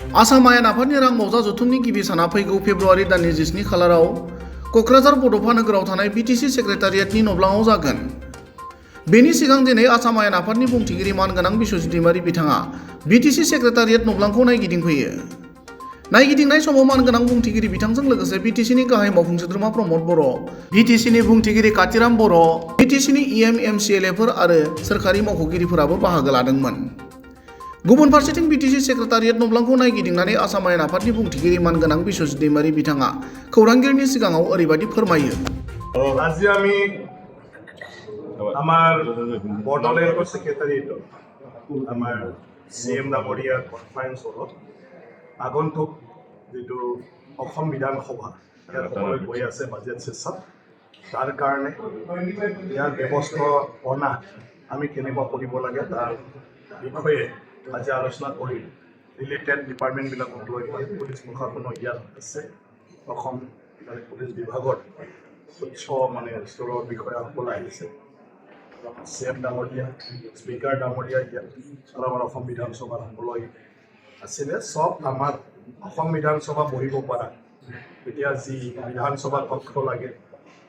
आसाम आयेन आफादनि रां मावजा जथुमनि गिबि साना फैगौ फेब्रुवारि दाननि 17 खालाराव क'क्राझार बड'फा नोगोराव थानाय बिटिसि सेक्रेटारियेटनि नब्लाङाव जागोन। बेनि सिगां दिनै आसाम आयेन आफादनि बुंथिगिरि मानगोनां बिश्वजित दैमारी बिथाङा बिटिसि सेक्रेटारियेट नब्लांखौ नायगिदिंफैयो। नायगिदिंनाय समाव मानगोनां बुंथिगिरि बिथांजों लोगोसे बिटिसिनि गाहाय मावफुं सोद्रोमा प्रमद बर', बिटिसिनि बुंथिगिरि कातिराम बर', बिटिसिनि एमसिएलएफोर आरो सोरखारि मावख'गिरिफोराबो बाहागो लादोंमोन। गुबुन फारसेथिं बिटिसि सेक्रेटारियेट नब्लांखौ नायगिदिंनानै आसाम आयेन आफादनि बुंथिगिरि मानगोनां बिश्वजित दैमारी बिथाङा खौरांगिरिनि सिगाङाव ओरैबायदि फोरमायो। আজি আমি আমার বড়োলেণ্ড সেক্রেটারিয়েটত আমার CM ডাঙৰীয়া কনফাৰেন্স হলত আগন্তুক যেটো অসম বিধানসভা ইয়াত হ'বলৈ গৈ আছে বাজেট সেশন তাৰ কাৰণে ইয়াৰ ব্যৱস্থাপনা আমি কেনেকুৱা কৰিব লাগে তাৰ বিষয়ে আজি আলোচনা কৰিম। ৰিলেটেড ডিপাৰ্টমেণ্টবিলাকক লৈ পুলিচ প্ৰশাসনৰ ইয়াত আছে, অসম পুলিচ বিভাগৰ উচ্চ স্তৰৰ বিষয়াসকল আহিছে, CM ডাঙৰীয়া, স্পীকাৰ ডাঙৰীয়া ইয়াত আৰু আমাৰ অসম বিধানসভা হ'বলৈ আছিলে। চব আমাৰ অসম বিধানসভা বহিব পৰা এতিয়া যি বিধানসভা কক্ষ লাগে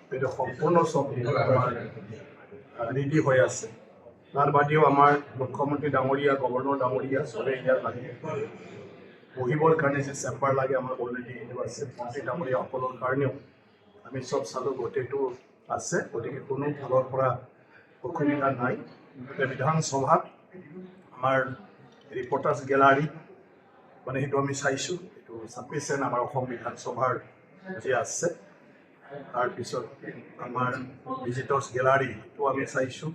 সেইটো সম্পূৰ্ণ চব আমাৰ ৰেডি হৈ আছে। তাৰ বাদেও আমাৰ মুখ্যমন্ত্ৰী ডাঙৰীয়া, গভৰ্ণৰ ডাঙৰীয়া চবেই ইয়াত লাগে। বহিবৰ কাৰণে যে চেম্বাৰ লাগে আমাৰ অলৰেডি এইটো আছে। মন্ত্ৰী ডাঙৰীয়াসকলৰ কাৰণেও আমি চব চালোঁ, গোটেইটো আছে, গতিকে কোনো ফালৰ পৰা অসুবিধা নাই। বিধানসভাত আমাৰ ৰিপৰ্টাৰ্ছ গেলাৰী সেইটো আমি চাইছোঁ, এইটো চাফিচিয়েণ্ট আমাৰ অসম বিধানসভাৰ যে আছে। তাৰপিছত আমাৰ ভিজিটৰ্ছ গেলাৰীটো আমি চাইছোঁ,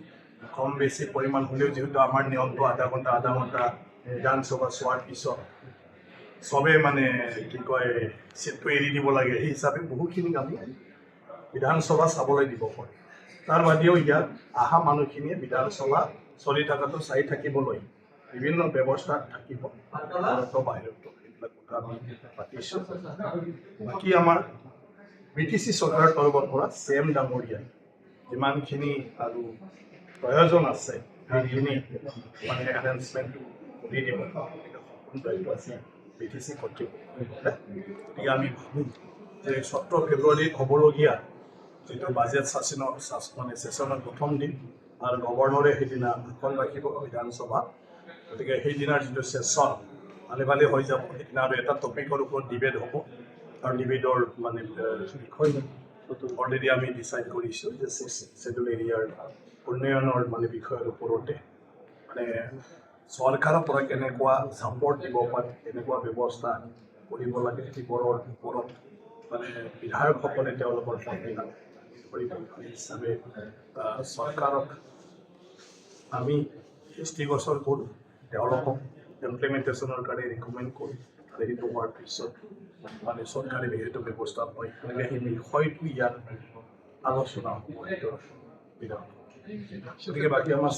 কম বেছি পৰিমাণ হ'লেও যিহেতু আমাৰ নিয়মটো আধা ঘণ্টা বিধানসভা চোৱাৰ পিছত চবেই কি কয় চিটটো এৰি দিব লাগে, সেই হিচাপে বহুখিনি আমি বিধানসভা চাবলৈ দিব পাৰোঁ। তাৰ বাদেও ইয়াত অহা মানুহখিনিয়ে বিধানসভা চলি থকাটো চাই থাকিবলৈ বিভিন্ন ব্যৱস্থা থাকিব, বাহিৰতো এইবিলাক কথা আমি পাতিছোঁ। বাকী আমাৰ বিটিচি চৰকাৰৰ তৰফৰ পৰা CM ডাঙৰীয়াই যিমানখিনি আৰু প্ৰয়োজন আছে সেইখিনি এনাউন্সমেণ্ট কৰি দিব বিটিচি কৰ্তৃপক্ষ। গতিকে আমি ভাবোঁ যে 17 ফেব্ৰুৱাৰীত হ'বলগীয়া যিটো বাজেট ছেছনৰ প্ৰথম দিন আৰু গভৰ্ণৰে সেইদিনা ভাষণ ৰাখিব বিধানসভা, গতিকে সেইদিনাৰ যিটো ছেছন ভালে হৈ যাব। সেইদিনা আৰু এটা টপিকৰ ওপৰত ডিবেট হ'ব আৰু ডিবেটৰ বিষয় অলৰেডি আমি ডিচাইড কৰিছোঁ যে শ্বেডুল এৰিয়াৰ উন্নয়নৰ বিষয়ৰ ওপৰতে চৰকাৰৰ পৰা কেনেকুৱা ছাপৰ্ট দিব পাৰে, কেনেকুৱা ব্যৱস্থা কৰিব লাগে সেইবোৰৰ ওপৰত বিধায়কসকলে তেওঁলোকৰ হিচাপে চৰকাৰক আমি দৃষ্টিগোচৰ কৰোঁ, তেওঁলোকক ইমপ্লিমেণ্টেশ্যনৰ কাৰণে ৰিকমেণ্ড কৰোঁ। আৰু সেইটো হোৱাৰ পিছত চৰকাৰে সেইটো ব্যৱস্থা লয়, সেই বিষয়টো ইয়াত আলোচনা হ'ব। গতিকে বাকী আমাৰ